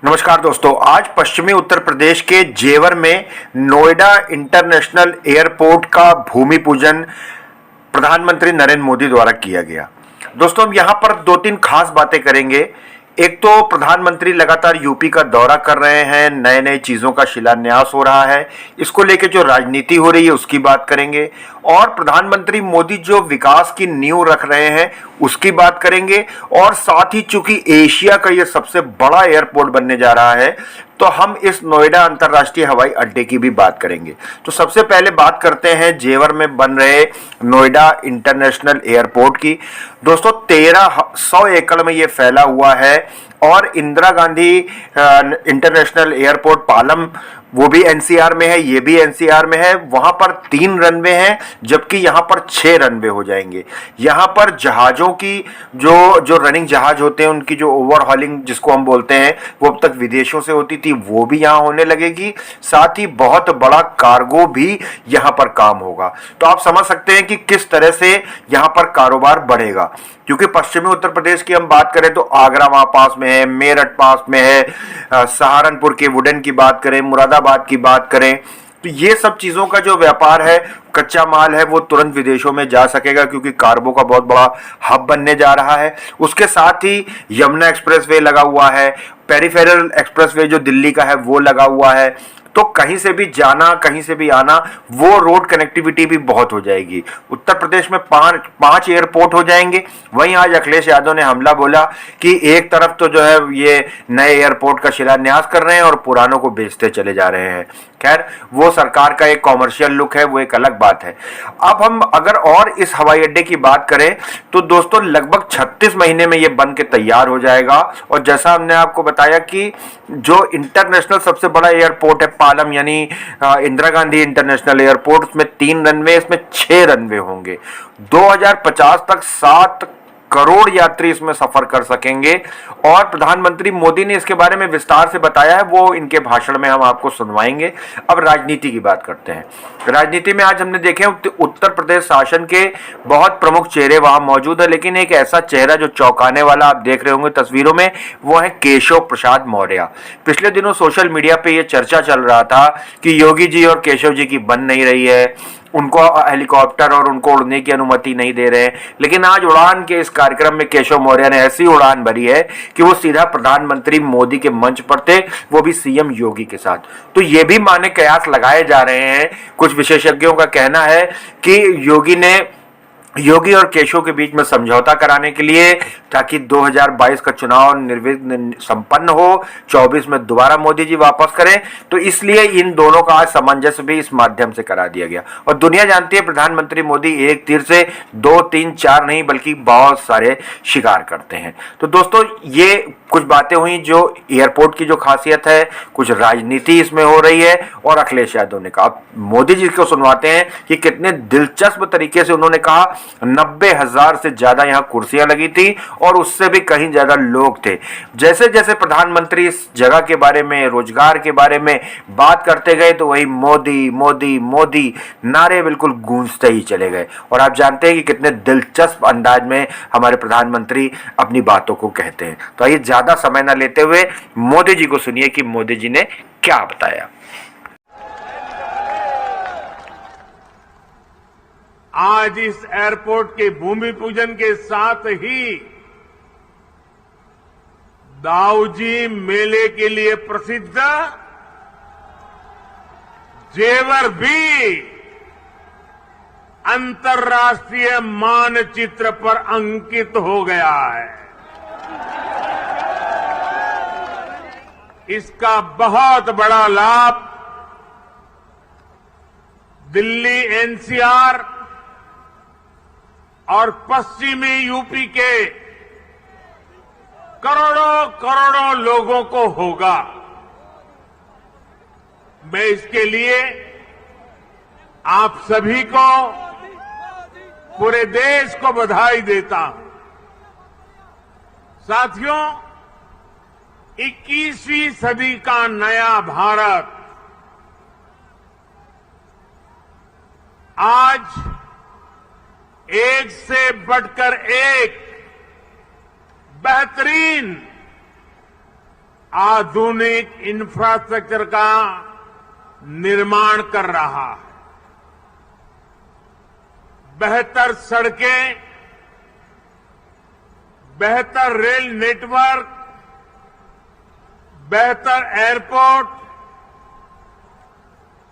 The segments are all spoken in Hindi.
नमस्कार दोस्तों, आज पश्चिमी उत्तर प्रदेश के जेवर में नोएडा इंटरनेशनल एयरपोर्ट का भूमि पूजन प्रधानमंत्री नरेंद्र मोदी द्वारा किया गया। दोस्तों, हम यहां पर दो तीन खास बातें करेंगे। एक तो प्रधानमंत्री लगातार यूपी का दौरा कर रहे हैं, नए नए चीजों का शिलान्यास हो रहा है, इसको लेकर जो राजनीति हो रही है उसकी बात करेंगे, और प्रधानमंत्री मोदी जो विकास की नींव रख रहे हैं उसकी बात करेंगे, और साथ ही चूंकि एशिया का यह सबसे बड़ा एयरपोर्ट बनने जा रहा है तो हम इस नोएडा अंतर्राष्ट्रीय हवाई अड्डे की भी बात करेंगे। तो सबसे पहले बात करते हैं जेवर में बन रहे नोएडा इंटरनेशनल एयरपोर्ट की। दोस्तों, 1300 एकड़ में यह फैला हुआ है और इंदिरा गांधी इंटरनेशनल एयरपोर्ट पालम वो भी एनसीआर में है, ये भी एनसीआर में है। वहां पर 3 रनवे हैं जबकि यहां पर 6 रनवे हो जाएंगे। यहां पर जहाजों की जो रनिंग जहाज होते हैं उनकी जो ओवरहॉलिंग जिसको हम बोलते हैं वो अब तक विदेशों से होती थी, वो भी यहां होने लगेगी। साथ ही बहुत बड़ा कार्गो भी यहां पर काम होगा। तो आप समझ सकते हैं कि किस तरह से यहां पर कारोबार बढ़ेगा। क्योंकि पश्चिमी उत्तर प्रदेश की हम बात करें तो आगरा वहां पास में है, मेरठ पास में है, सहारनपुर के वुडन की बात करें, मुरादाबाद की बात करें, तो ये सब चीजों का जो व्यापार है, कच्चा माल है, वो तुरंत विदेशों में जा सकेगा क्योंकि कार्गो का बहुत बड़ा हब बनने जा रहा है। उसके साथ ही यमुना एक्सप्रेसवे लगा हुआ है, पेरिफेरल एक्सप्रेसवे जो दिल्ली का है वो लगा हुआ है। तो कहीं से भी जाना, कहीं से भी आना, वो रोड कनेक्टिविटी भी बहुत हो जाएगी। उत्तर प्रदेश में पांच एयरपोर्ट हो जाएंगे। वहीं आज अखिलेश यादव ने हमला बोला कि एक तरफ तो जो है ये नए एयरपोर्ट का शिलान्यास कर रहे हैं और पुरानों को बेचते चले जा रहे हैं। खैर, वो सरकार का एक कॉमर्शियल लुक है, वो एक अलग बात है। अब हम अगर और इस हवाई अड्डे की बात करें तो दोस्तों लगभग 36 महीने में ये बन के तैयार हो जाएगा। और जैसा हमने आपको बताया कि जो इंटरनेशनल सबसे बड़ा एयरपोर्ट है पालम यानी इंदिरा गांधी इंटरनेशनल एयरपोर्ट, उसमें 3 रनवे, इसमें 6 रनवे होंगे। 2050 तक 7 करोड़ यात्री इसमें सफर कर सकेंगे। और प्रधानमंत्री मोदी ने इसके बारे में विस्तार से बताया है, वो इनके भाषण में हम आपको सुनवाएंगे। अब राजनीति की बात करते हैं। राजनीति में आज हमने देखे उत्तर प्रदेश शासन के बहुत प्रमुख चेहरे वहां मौजूद है, लेकिन एक ऐसा चेहरा जो चौंकाने वाला आप देख रहे होंगे तस्वीरों में, वो है केशव प्रसाद मौर्य। पिछले दिनों सोशल मीडिया पे ये चर्चा चल रहा था कि योगी जी और केशव जी की बन नहीं रही है, उनको हेलीकॉप्टर और उनको उड़ने की अनुमति नहीं दे रहे हैं। लेकिन आज उड़ान के इस कार्यक्रम में केशव मौर्य ने ऐसी उड़ान भरी है कि वो सीधा प्रधानमंत्री मोदी के मंच पर थे, वो भी सीएम योगी के साथ। तो ये भी माने कयास लगाए जा रहे हैं। कुछ विशेषज्ञों का कहना है कि योगी और केशव के बीच में समझौता कराने के लिए, ताकि 2022 का चुनाव निर्विघ्न संपन्न हो, 24 में दोबारा मोदी जी वापस करें, तो इसलिए इन दोनों का आज सामंजस्य भी इस माध्यम से करा दिया गया। और दुनिया जानती है प्रधानमंत्री मोदी एक तीर से 2, 3, 4 नहीं बल्कि बहुत सारे शिकार करते हैं। तो दोस्तों, ये कुछ बातें हुई जो एयरपोर्ट की जो खासियत है, कुछ राजनीति इसमें हो रही है, और अखिलेश यादव ने कहा। मोदी जी को सुनवाते हैं कि कितने दिलचस्प तरीके से उन्होंने कहा। 90,000 से ज्यादा यहां कुर्सियां लगी थी और उससे भी कहीं ज्यादा लोग थे। जैसे जैसे प्रधानमंत्री इस जगह के बारे में, रोजगार के बारे में बात करते गए तो वही मोदी मोदी मोदी नारे बिल्कुल गूंजते ही चले गए। और आप जानते हैं कि कितने दिलचस्प अंदाज में हमारे प्रधानमंत्री अपनी बातों को कहते हैं। तो आइए ज्यादा समय न लेते हुए मोदी जी को सुनिए कि मोदी जी ने क्या बताया। आज इस एयरपोर्ट के भूमि पूजन के साथ ही दाऊजी मेले के लिए प्रसिद्ध जेवर भी अंतर्राष्ट्रीय मानचित्र पर अंकित हो गया है। इसका बहुत बड़ा लाभ दिल्ली एनसीआर और पश्चिमी यूपी के करोड़ों करोड़ों लोगों को होगा। मैं इसके लिए आप सभी को, पूरे देश को बधाई देता हूं। साथियों, 21वीं सदी का नया भारत आज एक से बढ़कर एक बेहतरीन आधुनिक इंफ्रास्ट्रक्चर का निर्माण कर रहा है। बेहतर सड़कें, बेहतर रेल नेटवर्क, बेहतर एयरपोर्ट,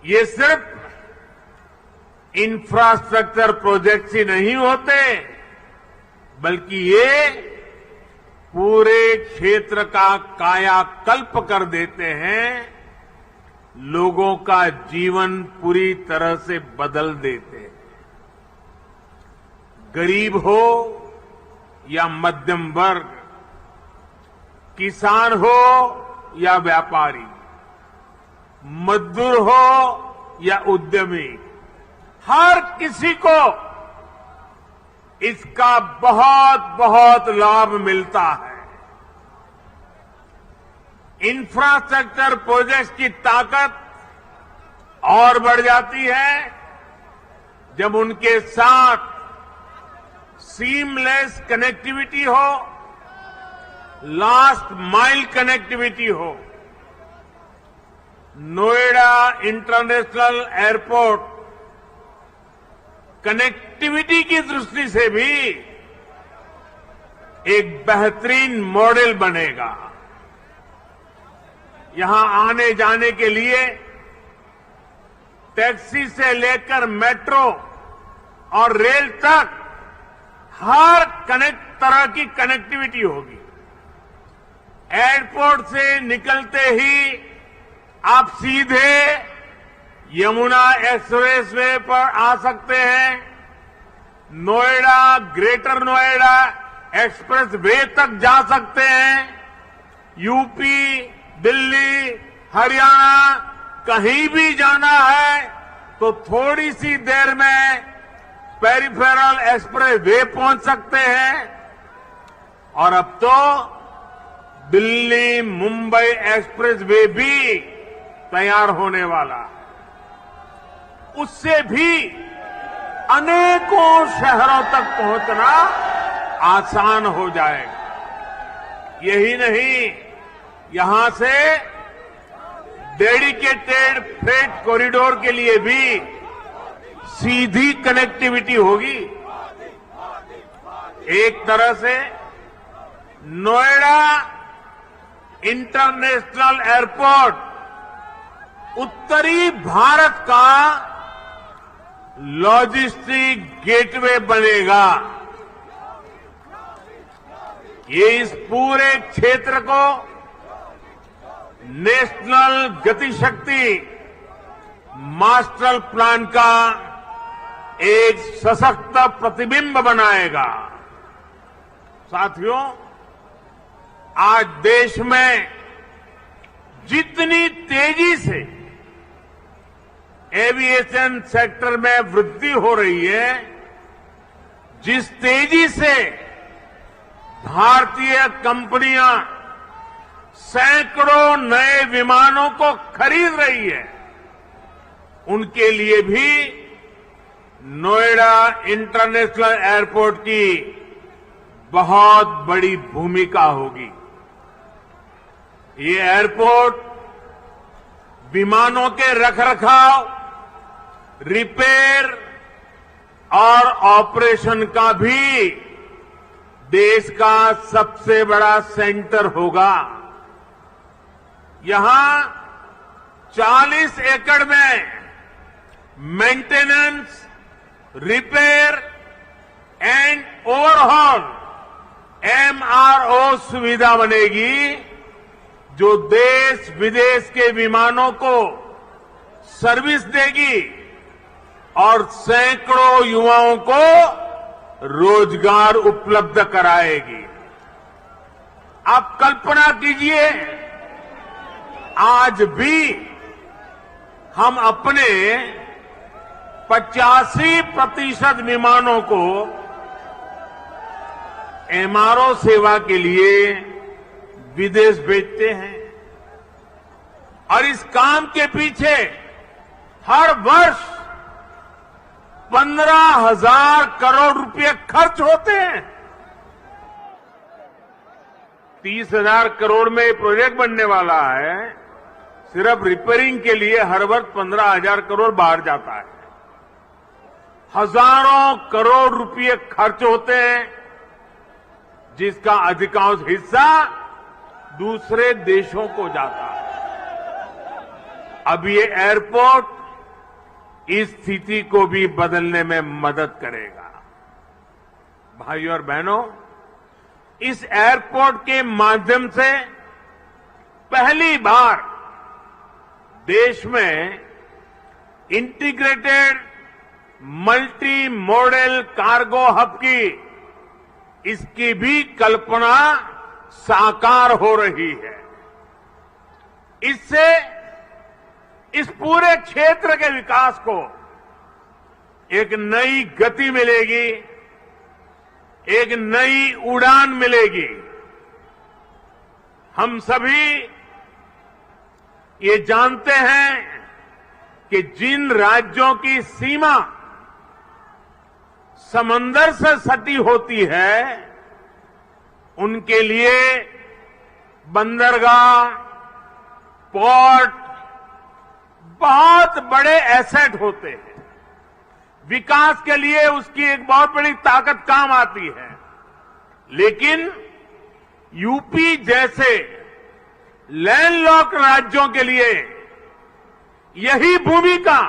ये सिर्फ इंफ्रास्ट्रक्चर प्रोजेक्ट्स ही नहीं होते, बल्कि ये पूरे क्षेत्र का कायाकल्प कर देते हैं, लोगों का जीवन पूरी तरह से बदल देते हैं। गरीब हो या मध्यम वर्ग, किसान हो या व्यापारी, मजदूर हो या उद्यमी, हर किसी को इसका बहुत बहुत लाभ मिलता है। इंफ्रास्ट्रक्चर प्रोजेक्ट्स की ताकत और बढ़ जाती है जब उनके साथ सीमलेस कनेक्टिविटी हो, लास्ट माइल कनेक्टिविटी हो। नोएडा इंटरनेशनल एयरपोर्ट कनेक्टिविटी की दृष्टि से भी एक बेहतरीन मॉडल बनेगा। यहां आने जाने के लिए टैक्सी से लेकर मेट्रो और रेल तक हर तरह की कनेक्टिविटी होगी। एयरपोर्ट से निकलते ही आप सीधे यमुना एक्सप्रेस वे पर आ सकते हैं। Noida, greater Noida express way तक जा सकते हैं। यूपी, दिल्ली, हरियाणा कहीं भी जाना है तो थोड़ी सी देर में पेरिफेरल एक्सप्रेस वे पहुंच सकते हैं। और अब तो दिल्ली मुंबई एक्सप्रेस वे भी तैयार होने वाला है। उससे भी अनेकों शहरों तक पहुंचना आसान हो जाएगा। यही नहीं, यहां से डेडिकेटेड फ्रेट कॉरिडोर के लिए भी सीधी कनेक्टिविटी होगी। एक तरह से नोएडा इंटरनेशनल एयरपोर्ट उत्तरी भारत का लॉजिस्टिक गेटवे बनेगा। ये इस पूरे क्षेत्र को नेशनल गतिशक्ति मास्टर प्लान का एक सशक्त प्रतिबिंब बनाएगा। साथियों, आज देश में जितनी तेजी से एविएशन सेक्टर में वृद्धि हो रही है, जिस तेजी से भारतीय कंपनियां सैकड़ों नए विमानों को खरीद रही है, उनके लिए भी नोएडा इंटरनेशनल एयरपोर्ट की बहुत बड़ी भूमिका होगी। ये एयरपोर्ट विमानों के रखरखाव, रिपेयर और ऑपरेशन का भी देश का सबसे बड़ा सेंटर होगा। यहां 40 एकड़ में maintenance, repair and overhaul MRO सुविधा बनेगी, जो देश विदेश के विमानों को सर्विस देगी और सैकड़ों युवाओं को रोजगार उपलब्ध कराएगी। आप कल्पना कीजिए, आज भी हम अपने 85% विमानों को MRO सेवा के लिए विदेश भेजते हैं और इस काम के पीछे हर वर्ष 15,000 करोड़ रुपए खर्च होते हैं। 30,000 करोड़ में ये प्रोजेक्ट बनने वाला है। सिर्फ रिपेयरिंग के लिए हर वर्ष 15,000 करोड़ बाहर जाता है। हजारों करोड़ रुपए खर्च होते हैं, जिसका अधिकांश हिस्सा दूसरे देशों को जाता है। अब ये एयरपोर्ट इस स्थिति को भी बदलने में मदद करेगा। भाइयों और बहनों, इस एयरपोर्ट के माध्यम से पहली बार देश में integrated multi modal cargo hub की इसकी भी कल्पना साकार हो रही है। इससे इस पूरे क्षेत्र के विकास को एक नई गति मिलेगी, एक नई उड़ान मिलेगी। हम सभी ये जानते हैं कि जिन राज्यों की सीमा समंदर से सटी होती है, उनके लिए बंदरगाह, पोर्ट बहुत बड़े एसेट होते हैं। विकास के लिए उसकी एक बहुत बड़ी ताकत काम आती है। लेकिन यूपी जैसे लैंडलॉक राज्यों के लिए यही भूमिका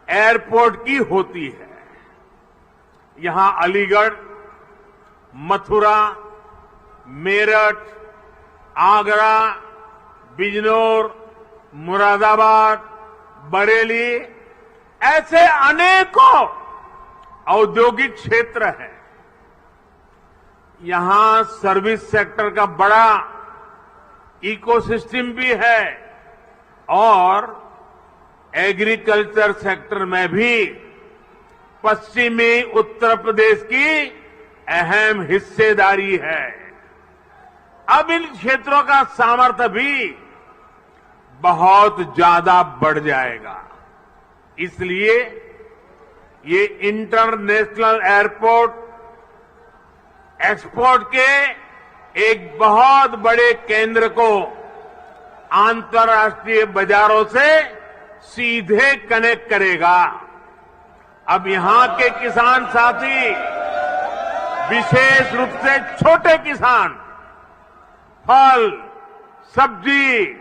एयरपोर्ट की होती है। यहां अलीगढ़, मथुरा, मेरठ, आगरा, बिजनौर, मुरादाबाद, बरेली ऐसे अनेकों औद्योगिक क्षेत्र हैं। यहां सर्विस सेक्टर का बड़ा इकोसिस्टम भी है और एग्रीकल्चर सेक्टर में भी पश्चिमी उत्तर प्रदेश की अहम हिस्सेदारी है। अब इन क्षेत्रों का सामर्थ्य भी बहुत ज्यादा बढ़ जाएगा। इसलिए ये इंटरनेशनल एयरपोर्ट एक्सपोर्ट के एक बहुत बड़े केंद्र को अंतर्राष्ट्रीय बाजारों से सीधे कनेक्ट करेगा। अब यहां के किसान साथी, विशेष रूप से छोटे किसान, फल, सब्जी,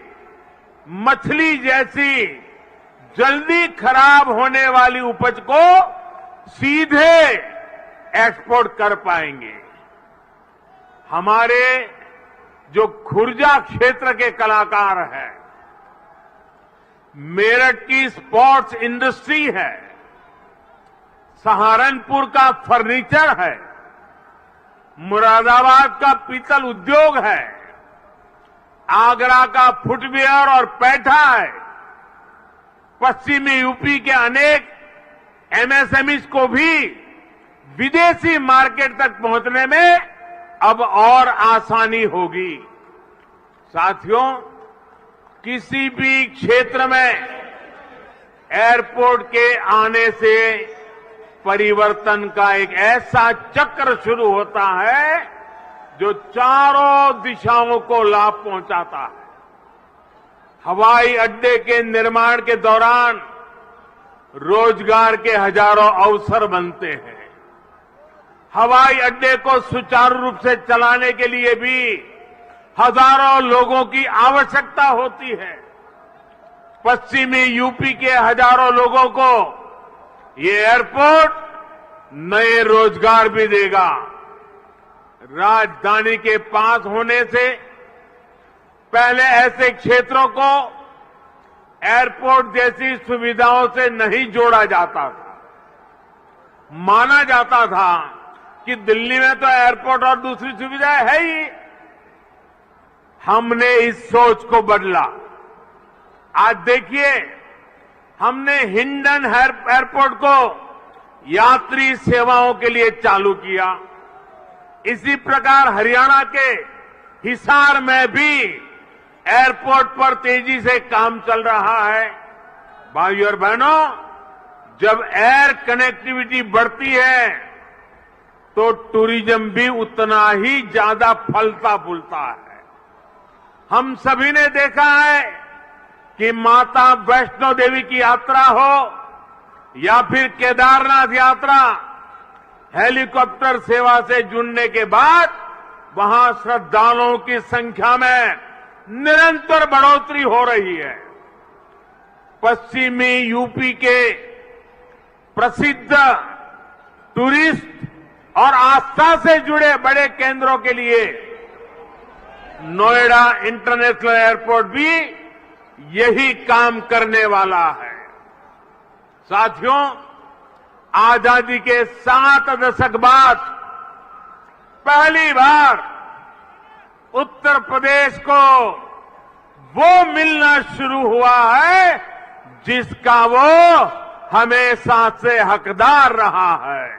मछली जैसी जल्दी खराब होने वाली उपज को सीधे एक्सपोर्ट कर पाएंगे। हमारे जो खुर्जा क्षेत्र के कलाकार हैं, मेरठ की स्पोर्ट्स इंडस्ट्री है, सहारनपुर का फर्नीचर है, मुरादाबाद का पीतल उद्योग है, आगरा का फुटवियर और पैठा है, पश्चिमी यूपी के अनेक एमएसएमईज को भी विदेशी मार्केट तक पहुंचने में अब और आसानी होगी। साथियों, किसी भी क्षेत्र में एयरपोर्ट के आने से परिवर्तन का एक ऐसा चक्र शुरू होता है जो चारों दिशाओं को लाभ पहुंचाता है। हवाई अड्डे के निर्माण के दौरान रोजगार के हजारों अवसर बनते हैं। हवाई अड्डे को सुचारू रूप से चलाने के लिए भी हजारों लोगों की आवश्यकता होती है। पश्चिमी यूपी के हजारों लोगों को ये एयरपोर्ट नए रोजगार भी देगा। राजधानी के पास होने से पहले ऐसे क्षेत्रों को एयरपोर्ट जैसी सुविधाओं से नहीं जोड़ा जाता था। माना जाता था कि दिल्ली में तो एयरपोर्ट और दूसरी सुविधाएं है ही। हमने इस सोच को बदला। आज देखिए, हमने हिंडन एयरपोर्ट को यात्री सेवाओं के लिए चालू किया। इसी प्रकार हरियाणा के हिसार में भी एयरपोर्ट पर तेजी से काम चल रहा है। भाइयों और बहनों, जब एयर कनेक्टिविटी बढ़ती है तो टूरिज्म भी उतना ही ज्यादा फलता फूलता है। हम सभी ने देखा है कि माता वैष्णो देवी की यात्रा हो या फिर केदारनाथ यात्रा, हेलीकॉप्टर सेवा से जुड़ने के बाद वहां श्रद्धालुओं की संख्या में निरंतर बढ़ोतरी हो रही है। पश्चिमी यूपी के प्रसिद्ध टूरिस्ट और आस्था से जुड़े बड़े केंद्रों के लिए नोएडा इंटरनेशनल एयरपोर्ट भी यही काम करने वाला है। साथियों, आजादी के 7 दशक बाद पहली बार उत्तर प्रदेश को वो मिलना शुरू हुआ है जिसका वो हमेशा से हकदार रहा है।